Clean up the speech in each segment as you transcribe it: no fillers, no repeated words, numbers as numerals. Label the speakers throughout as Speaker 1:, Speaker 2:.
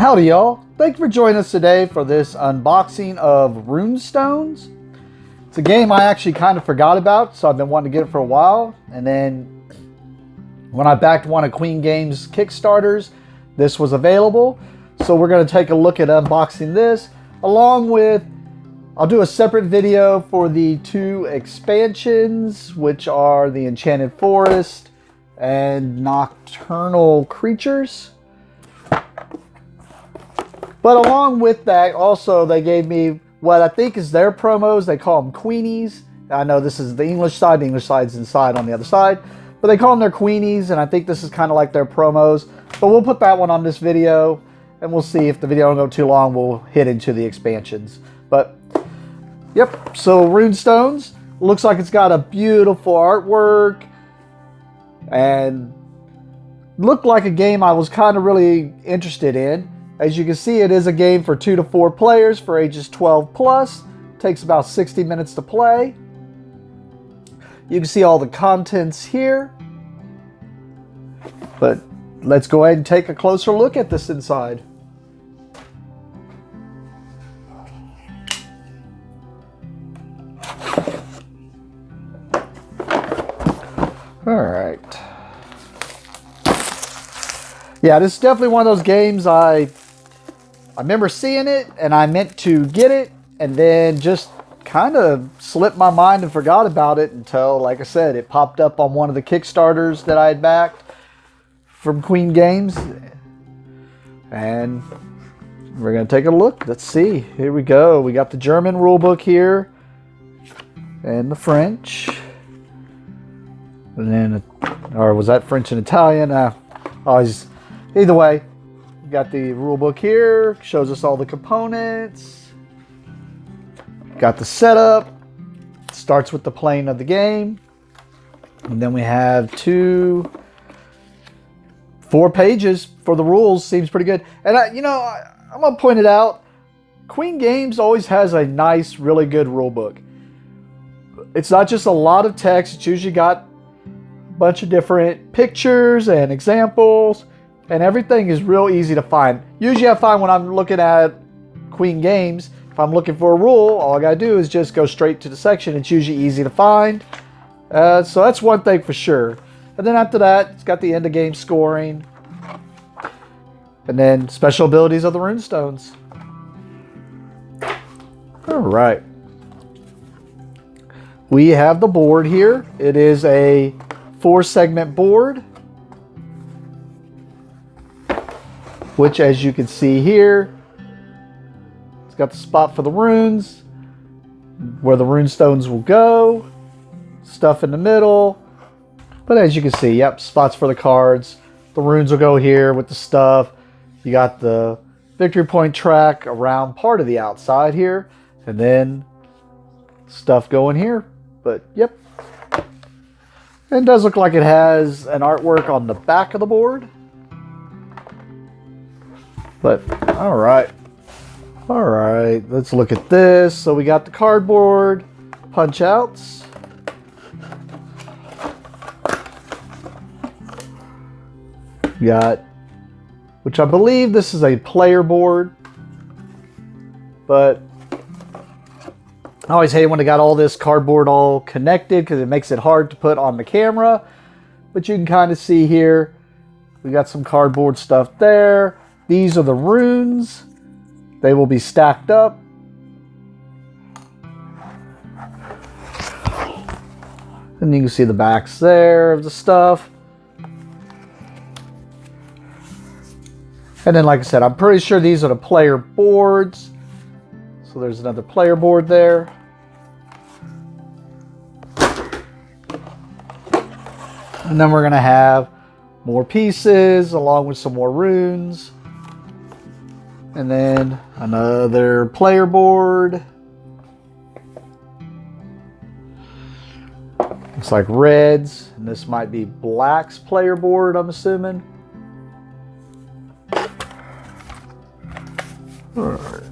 Speaker 1: Howdy y'all, thank you for joining us today for this unboxing of Rune Stones. It's a game I actually kind of forgot about, so I've been wanting to get it for a while. And then when I backed one of Queen Games Kickstarters, this was available. So we're going to take a look at unboxing this, along with, I'll do a separate video for the 2 expansions, which are the Enchanted Forest and Nocturnal Creatures. But along with that, also they gave me what I think is their promos. They call them Queenies. I know this is the English side. The English side's inside on the other side. But they call them their Queenies, and I think this is kind of like their promos. But we'll put that one on this video, and we'll see if the video don't go too long, we'll hit into the expansions. But, yep, so Rune Stones. Looks like it's got a beautiful artwork. And looked like a game I was kind of really interested in. As you can see, it is a game for 2 to 4 players for ages 12 plus. Takes about 60 minutes to play. You can see all the contents here. But let's go ahead and take a closer look at this inside. All right. Yeah, this is definitely one of those games I remember seeing it and I meant to get it and then just kind of slipped my mind and forgot about it until, like I said, it popped up on one of the Kickstarters that I had backed from Queen Games. And we're going to take a look. Let's see. Here we go. We got the German rulebook here and the French. And then, or was that French and Italian? Either way, we got the rulebook here. Shows us all the components. Got the setup. Starts with the playing of the game. And then we have 4 pages for the rules. Seems pretty good. And I'm going to point it out. Queen Games always has a nice, really good rulebook. It's not just a lot of text. It's usually got bunch of different pictures and examples, and everything is real easy to find. Usually I find when I'm looking at Queen Games, if I'm looking for a rule, all I gotta do is just go straight to the section. It's usually easy to find. So that's one thing for sure. And then after that, it's got the end of game scoring, and then special abilities of the Rune Stones. All right. We have the board here. It is a 4-segment board, which, as you can see here, it's got the spot for the runes, where the Rune Stones will go, stuff in the middle. But as you can see, yep, spots for the cards. The runes will go here with the stuff. You got the victory point track around part of the outside here, and then stuff going here. But yep. It does look like it has an artwork on the back of the board. But, alright. Alright, let's look at this. So we got the cardboard punch outs. We got, which I believe this is a player board. But I always hate when they got all this cardboard all connected because it makes it hard to put on the camera. But you can kind of see here, we got some cardboard stuff there. These are the runes. They will be stacked up. And you can see the backs there of the stuff. And then, like I said, I'm pretty sure these are the player boards. So there's another player board there. And then we're going to have more pieces along with some more runes. And then another player board. Looks like reds. And this might be black's player board, I'm assuming. All right.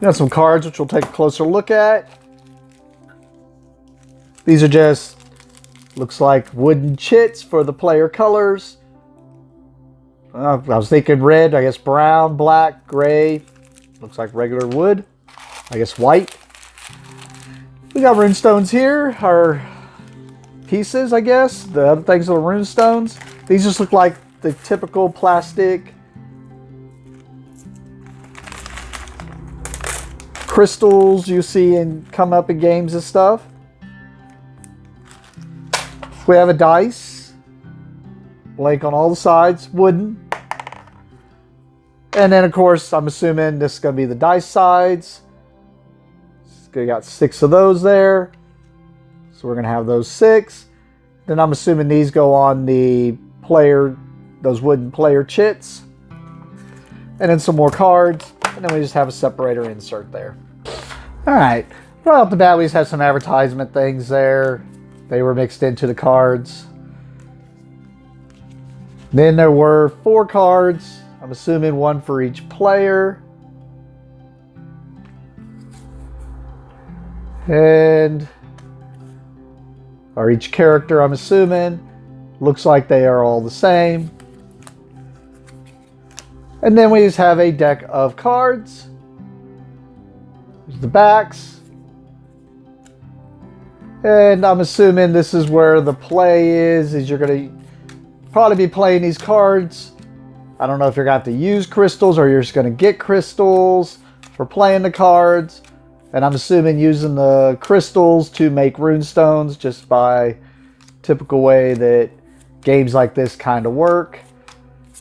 Speaker 1: Got some cards which we'll take a closer look at. These are just, looks like wooden chits for the player colors. I was thinking red, I guess brown, black, gray. Looks like regular wood. I guess white. We got Rune Stones here, our pieces, I guess. The other things are the Rune Stones. These just look like the typical plastic crystals you see and come up in games and stuff. We have a dice. Blank on all the sides, wooden. And then of course, I'm assuming this is going to be the dice sides. We got 6 of those there. So we're going to have those 6. Then I'm assuming these go on the player, those wooden player chits. And then some more cards. And then we just have a separator insert there. Alright. Right off the bat, we just have some advertisement things there. They were mixed into the cards. Then there were 4 cards. I'm assuming 1 for each player. And or each character, I'm assuming. Looks like they are all the same. And then we just have a deck of cards. There's the backs. And I'm assuming this is where the play is you're going to probably be playing these cards. I don't know if you're going to have to use crystals or you're just going to get crystals for playing the cards. And I'm assuming using the crystals to make Rune Stones just by typical way that games like this kind of work.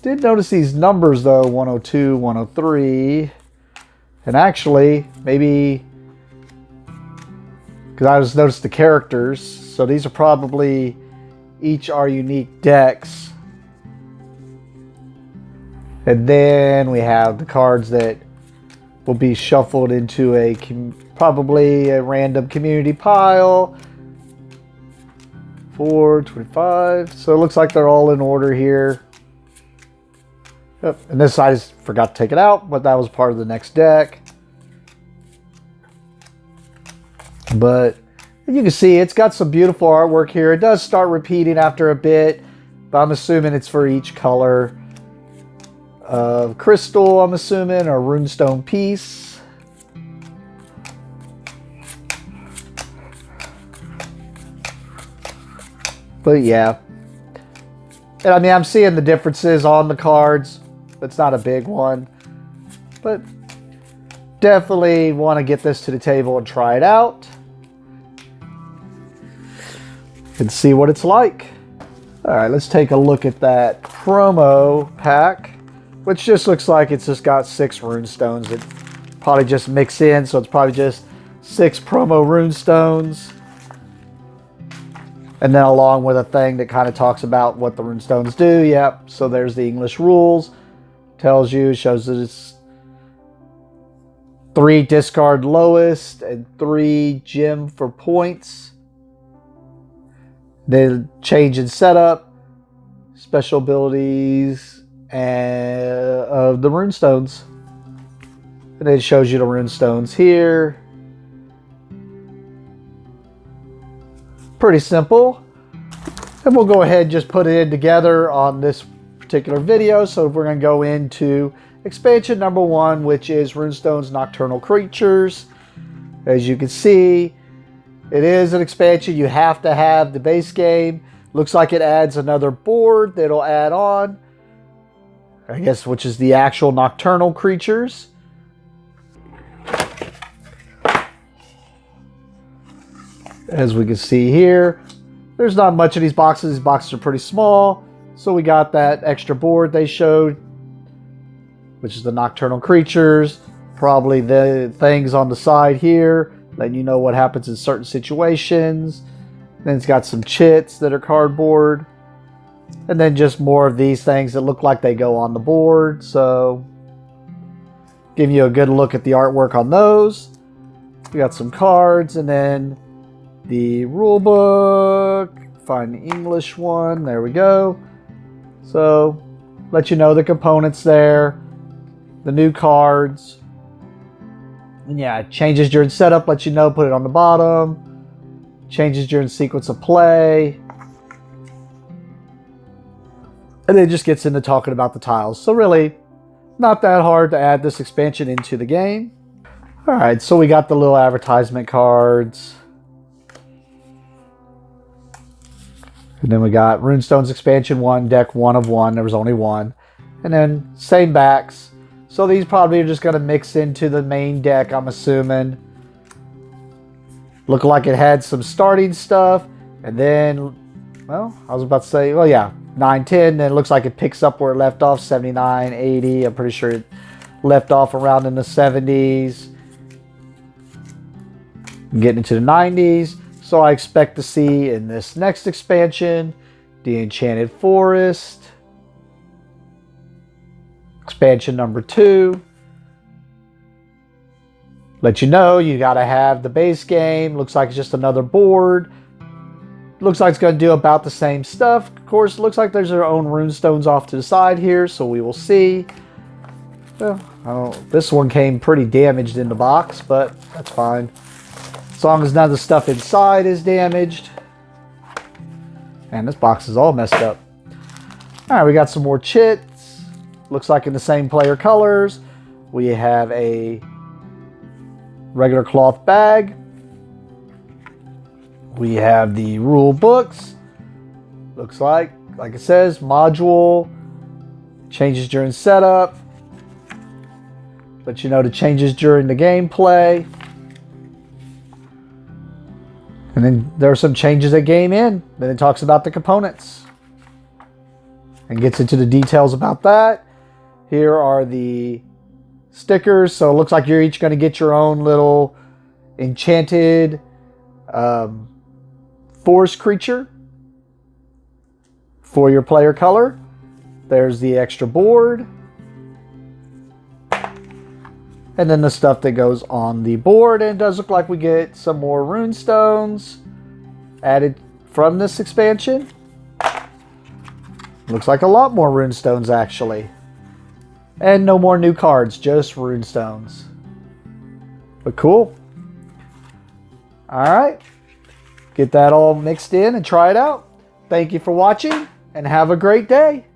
Speaker 1: Did notice these numbers though, 102, 103. And actually, maybe, because I just noticed the characters. So these are probably each our unique decks. And then we have the cards that will be shuffled into a probably a random community pile. 4, 25. So it looks like they're all in order here. Yep. And this I just forgot to take it out, but that was part of the next deck. But you can see it's got some beautiful artwork here. It does start repeating after a bit, but I'm assuming it's for each color of crystal, I'm assuming, or runestone piece. But yeah. And I mean, I'm seeing the differences on the cards. It's not a big one. But definitely want to get this to the table and try it out. And see what it's like. Alright, let's take a look at that promo pack. Which just looks like it's just got 6 rune stones that probably just mix in. So it's probably just 6 promo rune stones. And then along with a thing that kind of talks about what the rune stones do. Yep. So there's the English rules. Tells you, shows that it's 3 discard lowest and 3 gem for points. Then change in setup, special abilities, and of the rune stones. And it shows you the rune stones here. Pretty simple. And we'll go ahead and just put it in together on this particular video. So we're going to go into expansion number 1, which is Rune Stones Nocturnal Creatures. As you can see, it is an expansion. You have to have the base game. Looks like it adds another board that'll add on, I guess, which is the actual Nocturnal Creatures. As we can see here, there's not much of these boxes. These boxes are pretty small. So we got that extra board they showed, which is the Nocturnal Creatures. Probably the things on the side here, letting you know what happens in certain situations. Then it's got some chits that are cardboard. And then just more of these things that look like they go on the board. So, give you a good look at the artwork on those. We got some cards, and then the rule book. Find the English one. There we go. So, let you know the components there. The new cards. And yeah, it changes during setup. Let you know, put it on the bottom. Changes during sequence of play. And then it just gets into talking about the tiles. So really, not that hard to add this expansion into the game. All right, so we got the little advertisement cards. And then we got Rune Stones expansion 1, deck 1 of 1. There was only one. And then same backs. So these probably are just going to mix into the main deck, I'm assuming. Looked like it had some starting stuff. And then, well, I was about to say, well, yeah, 9, 10. Then it looks like it picks up where it left off, 79, 80. I'm pretty sure it left off around in the 70s. Getting into the 90s. So I expect to see in this next expansion, the Enchanted Forest. Expansion number 2. Let you know you got to have the base game. Looks like it's just another board. Looks like it's going to do about the same stuff. Of course, it looks like there's their own Rune Stones off to the side here, so we will see. Well, this one came pretty damaged in the box, but that's fine. As long as none of the stuff inside is damaged. And this box is all messed up. All right, we got some more chits. Looks like in the same player colors. We have a regular cloth bag. We have the rule books. Looks like it says, module. Changes during setup. Let you know the changes during the gameplay. And then there are some changes at game end. Then it talks about the components. And gets into the details about that. Here are the stickers. So it looks like you're each going to get your own little enchanted forest creature for your player color. There's the extra board. And then the stuff that goes on the board. And it does look like we get some more Rune Stones added from this expansion. Looks like a lot more Rune Stones actually. And no more new cards, just Rune Stones. But cool. Alright. Get that all mixed in and try it out. Thank you for watching and have a great day.